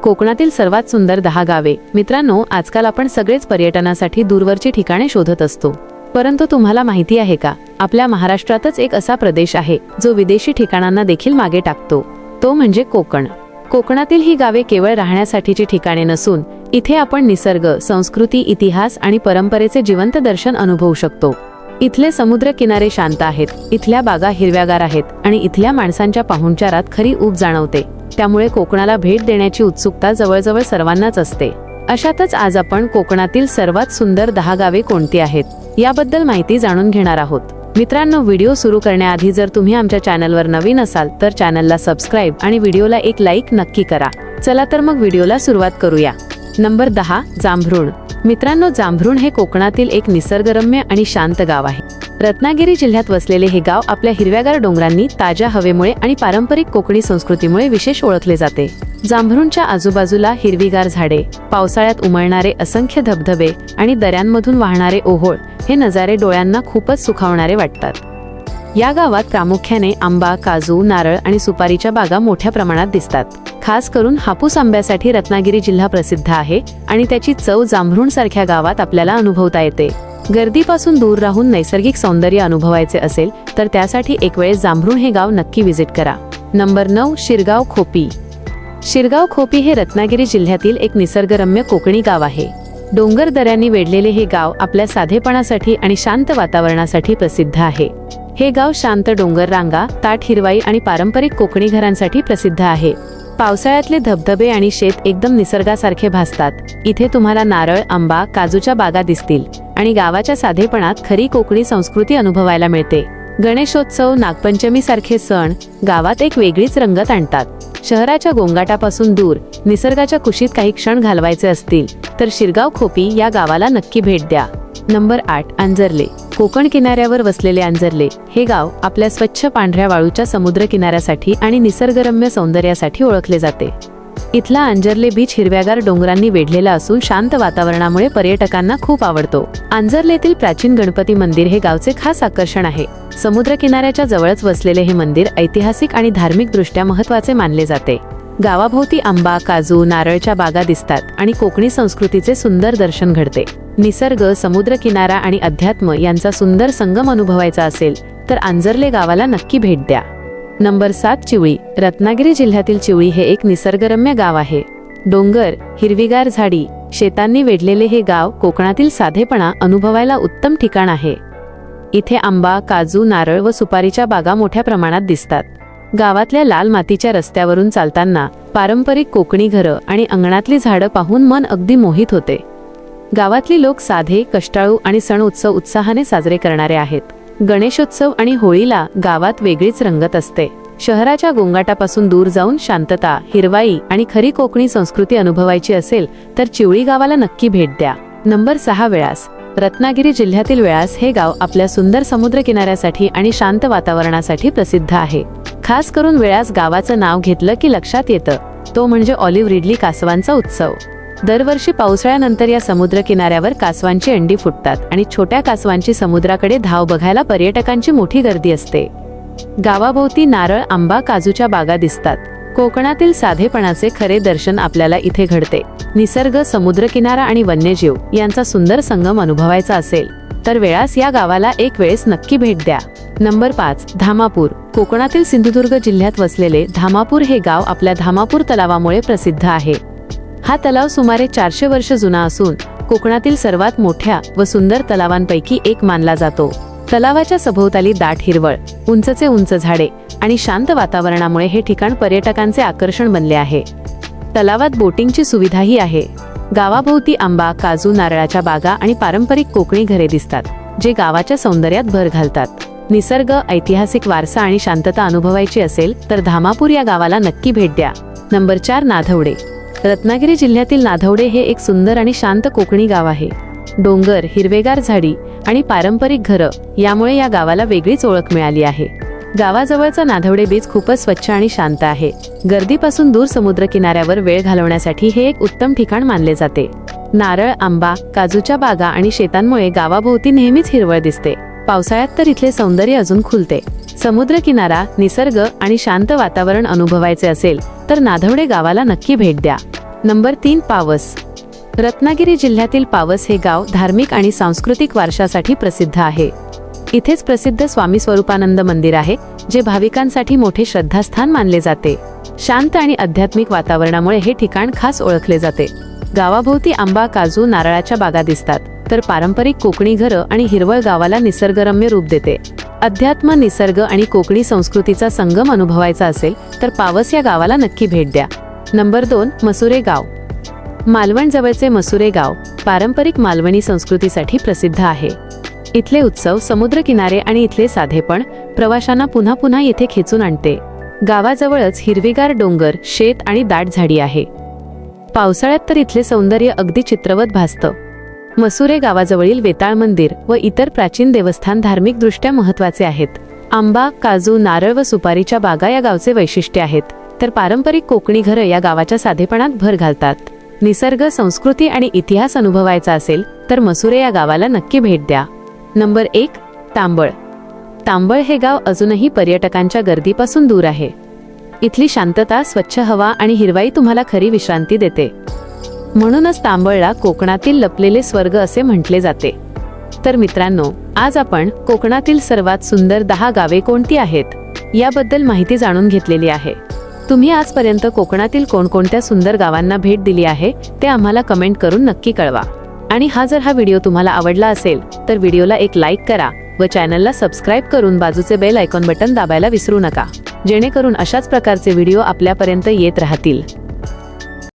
कोकणातील सर्वात सुंदर 10 गावे। मित्रांनो, आजकाल आपण सगळेच पर्यटनासाठी दूरवरची ठिकाणे शोधत असतो, परंतु तुम्हाला माहिती आहे का, आपल्या महाराष्ट्रातच एक असा प्रदेश आहे जो विदेशी ठिकाणांना देखील मागे टाकतो, तो म्हणजे कोकण। कोकणातील ही गावे केवळ राहण्यासाठीची ठिकाणे नसून इथे आपण निसर्ग, संस्कृती, इतिहास आणि परंपरेचे जिवंत दर्शन अनुभवू शकतो। इथले समुद्र किनारे शांत आहेत, इथल्या बागा हिरव्यागार आहेत आणि इथल्या माणसांच्या पाहुणचारात खरी ऊब जाणवते। त्यामुळे कोकणाला भेट देण्याची उत्सुकता जवळजवळ सर्वांनाच असते। अशातच आज आपण कोकणातील सर्वात सुंदर 10 गावे कोणती आहेत याबद्दल माहिती जाणून घेणार आहोत। मित्रांनो, व्हिडिओ सुरू करण्याआधी जर तुम्ही आमच्या चॅनलवर नवीन असाल तर चॅनलला सबस्क्राइब आणि व्हिडिओला एक लाईक नक्की करा। चला तर मग व्हिडिओला सुरुवात करूया। नंबर 10, जांभरुण। मित्रांनो, जांभरुण हे कोकणातील एक निसर्गरम्य आणि शांत गाव आहे। रत्नागिरी जिल्ह्यात वसलेले हे गाव आपल्या हिरव्यागार डोंगरांनी, ताज्या हवेमुळे आणि पारंपरिक कोकणी संस्कृतीमुळे विशेष ओळखले जाते। जांभरुणच्या आजूबाजूला हिरवीगार झाडे, पावसाळ्यात उमळणारे असंख्य धबधबे आणि दऱ्यांमधून वाहणारे ओहोळ हे नजारे डोळ्यांना खूपच सुखावणारे वाटतात। या गावात प्रामुख्याने आंबा, काजू, नारळ आणि सुपारीच्या बागा मोठ्या प्रमाणात दिसतात। खास करून हापूस आंब्यासाठी रत्नागिरी जिल्हा प्रसिद्ध आहे आणि त्याची चव जांभरुण सारख्या गावात आपल्याला अनुभवता येते। गर्दीपासून दूर राहून नैसर्गिक सौंदर्य अनुभवायचे असेल तर त्यासाठी एक वेळेस जांभरुण हे गाव नक्की व्हिजिट करा। नंबर 9, शिरगाव खोपी। शिरगाव खोपी हे रत्नागिरी जिल्ह्यातील एक निसर्गरम्य कोकणी गाव आहे। डोंगर दऱ्यांनी वेढलेले हे गाव आपल्या साधेपणासाठी आणि शांत वातावरणासाठी प्रसिद्ध आहे। हे गाव शांत डोंगर रांगा, ताठ हिरवाई आणि पारंपरिक कोकणी घरांसाठी प्रसिद्ध आहे। पावसाळ्यातले धबधबे आणि शेत एकदम निसर्गासारखे भासतात। इथे तुम्हाला नारळ, आंबा, काजूच्या बागा दिसतील आणि गावाच्या साधेपणात खरी कोकणी संस्कृती अनुभवायला मिळते। गणेशोत्सव, नागपंचमी सारखे सण गावात एक वेगळीच रंगत आणतात। शहराच्या गोंगाटापासून दूर निसर्गाच्या कुशीत काही क्षण घालवायचे असतील तर शिरगाव खोपी या गावाला नक्की भेट द्या। नंबर 8, अंजर्ले। कोकण किनाऱ्यावर वसलेले अंजर्ले हे गाव आपल्या स्वच्छ पांढऱ्या वाळूच्या समुद्र किनाऱ्यासाठी आणि निसर्गरम्य सौंदर्यासाठी ओळखले जाते। इथला अंजर्ले बीच हिरव्यागार डोंगरांनी वेढलेला असून शांत वातावरणामुळे पर्यटकांना खूप आवडतो। अंजर्लेतील प्राचीन गणपती मंदिर हे गावचे खास आकर्षण आहे। समुद्र किनाऱ्याच्या जवळच वसलेले हे मंदिर ऐतिहासिक आणि धार्मिक दृष्ट्या महत्त्वाचे मानले जाते। गावाभोवती आंबा, काजू, नारळच्या बागा दिसतात आणि कोकणी संस्कृतीचे सुंदर दर्शन घडते। निसर्ग, समुद्र किनारा आणि अध्यात्म यांचा सुंदर संगम अनुभवायचा असेल तर अंजर्ले गावाला नक्की भेट द्या। नंबर 7, चिवळी। रत्नागिरी जिल्ह्यातील चिवळी हे एक निसर्गरम्य गाव आहे। डोंगर, हिरवीगार झाडी, शेतांनी वेढलेले हे गाव कोकणातील साधेपणा अनुभवायला उत्तम ठिकाण आहे। इथे आंबा, काजू, नारळ व सुपारीच्या बागा मोठ्या प्रमाणात दिसतात। गावातल्या लाल मातीच्या रस्त्यावरून चालताना पारंपरिक कोकणी घरं आणि अंगणातली झाडं पाहून मन अगदी मोहित होते। गावातली लोक साधे, कष्टाळू आणि सण उत्सव उत्साहाने साजरे करणारे आहेत। गणेशोत्सव आणि होळीला गावात वेगळीच रंगत असते। शहराच्या गोंगाटापासून दूर जाऊन शांतता, हिरवाई आणि खरी कोकणी संस्कृती अनुभवायची असेल तर चिवळी गावाला नक्की भेट द्या। नंबर 6, वेळास। रत्नागिरी जिल्ह्यातील वेळास हे गाव आपल्या सुंदर समुद्र किनाऱ्यासाठी आणि शांत वातावरणासाठी प्रसिद्ध आहे। खास करून वेळास गावाचं नाव घेतलं की लक्षात येतं, तो म्हणजे ऑलिव्ह रिडली कासवांचा उत्सव। दरवर्षी पावसाळ्यानंतर या समुद्र किनाऱ्यावर कासवांची अंडी फुटतात आणि छोट्या कासवांची समुद्राकडे धाव बघायला पर्यटकांची मोठी गर्दी असते। गावाभोवती नारळ, आंबा, काजूच्या बागा दिसतात। कोकणातील साधेपणाचे खरे दर्शन आपल्याला इथे घडते। निसर्ग, समुद्र किनारा आणि वन्यजीव यांचा सुंदर संगम अनुभवायचा असेल तर वेळास या गावाला एक वेळेस नक्की भेट द्या। नंबर 5, धामापूर। कोकणातील सिंधुदुर्ग जिल्ह्यात वसलेले धामापूर हे गाव आपल्या धामापूर तलावामुळे प्रसिद्ध आहे। हा तलाव सुमारे 400 वर्ष जुना असून कोकणातील सर्वात मोठ्या व सुंदर तलावांपैकी एक मानला जातो। तलावाच्या सभोवताली दाट हिरवळ, उंचचे उंच झाडे आणि शांत वातावरणामुळे हे ठिकाण पर्यटकांचे आकर्षण बनले आहे। तलावात बोटिंगची सुविधाही आहे। गावाभोवती आंबा, काजू, नारळाच्या बागा आणि पारंपरिक कोकणी घरे दिसतात, जे गावाच्या सौंदर्यात भर घालतात। निसर्ग, ऐतिहासिक वारसा आणि शांतता अनुभवायची असेल तर धामापूर या गावाला नक्की भेट द्या। नंबर 4, नाधवडे। रत्नागिरी जिल्ह्यातील नाधवडे हे एक सुंदर आणि शांत कोकणी गाव आहे। डोंगर, हिरवेगार झाडी आणि पारंपरिक घरं यामुळे या गावाला वेगळीच ओळख मिळाली आहे। गावाजवळचा नाधवडे बीच खूपच स्वच्छ आणि शांत आहे। गर्दीपासून दूर समुद्र किनाऱ्यावर वेळ घालवण्यासाठी हे एक उत्तम ठिकाण मानले जाते। नारळ, आंबा, काजूच्या बागा आणि शेतांमुळे गावाभोवती नेहमीच हिरवळ दिसते। पावसाळ्यात तर इथले सौंदर्य अजून खुलते। समुद्र किनारा, निसर्ग आणि शांत वातावरण अनुभवायचे असेल तर नाधवडे गावाला नक्की भेट द्या। नंबर 3 पावस. रत्नागिरी जिल्ह्यातील पावस हे गाव धार्मिक आणि सांस्कृतिक वारशासाठी प्रसिद्ध आहे. इथेच प्रसिद्ध स्वामी स्वरूपानंद मंदिर आहे, जे भाविकांसाठी मोठे श्रद्धास्थान मानले जाते. शांत आणि आध्यात्मिक वातावरणामुळे हे ठिकाण खास ओळखले जाते. गावाभोवती आंबा, काजू, नारळाच्या बागा दिसतात, तर पारंपरिक कोकणी घरं आणि हिरवळ गावाला निसर्गरम्य रूप देते. अध्यात्म, निसर्ग आणि कोकणी संस्कृतीचा संगम अनुभवायचा असेल तर पावस या गावाला नक्की भेट द्या. नंबर 2 मसुरे गाव. मालवण जवळचे मसुरे गाव पारंपरिक मालवणी संस्कृतीसाठी प्रसिद्ध आहे. इथले उत्सव, समुद्रकिनारे आणि इथले साधेपण प्रवाशांना पुन्हा पुन्हा येथे खेचून आणते. गावाजवळच हिरवीगार डोंगर, शेत आणि दाट झाडी आहे. पावसाळ्यात तर इथले सौंदर्य अगदी चित्रवत भासतं. मसुरे गावाजवळील वेताळ मंदिर व इतर प्राचीन देवस्थान धार्मिकदृष्ट्या महत्त्वाचे आहेत. आंबा, काजू, नारळ व सुपारीच्या बागा या गावचे वैशिष्ट्य आहेत, तर पारंपरिक कोकणी घरं या गावाच्या साधेपणात भर घालतात. निसर्ग, संस्कृती आणि इतिहास अनुभवायचा असेल तर मसुरे या गावाला नक्की भेट द्या. नंबर 1 तांबळ. तांबळ हे गाव अजूनही पर्यटकांच्या गर्दीपासून दूर आहे. इथली शांतता, स्वच्छ हवा आणि हिरवाई तुम्हाला खरी विश्रांती देते. म्हणूनच तांबळला कोकणातील लपलेले स्वर्ग असे म्हटले जाते. तर मित्रांनो, आज आपण कोकणातील सर्वात सुंदर 10 गावे कोणती आहेत याबद्दल माहिती जाणून घेतलेली आहे. तुम्ही आजपर्यंत कोकणातील कोणकोणत्या सुंदर गावांना भेट दिली आहे ते आम्हाला कमेंट करून नक्की कळवा. आणि जर हा व्हिडिओ तुम्हाला आवडला असेल तर व्हिडिओला एक लाईक करा व चॅनलला सबस्क्राईब करून बाजूचे बेल आयकॉन बटन दाबायला विसरू नका, जेणेकरून अशाच प्रकारचे व्हिडिओ आपल्यापर्यंत येत राहतील.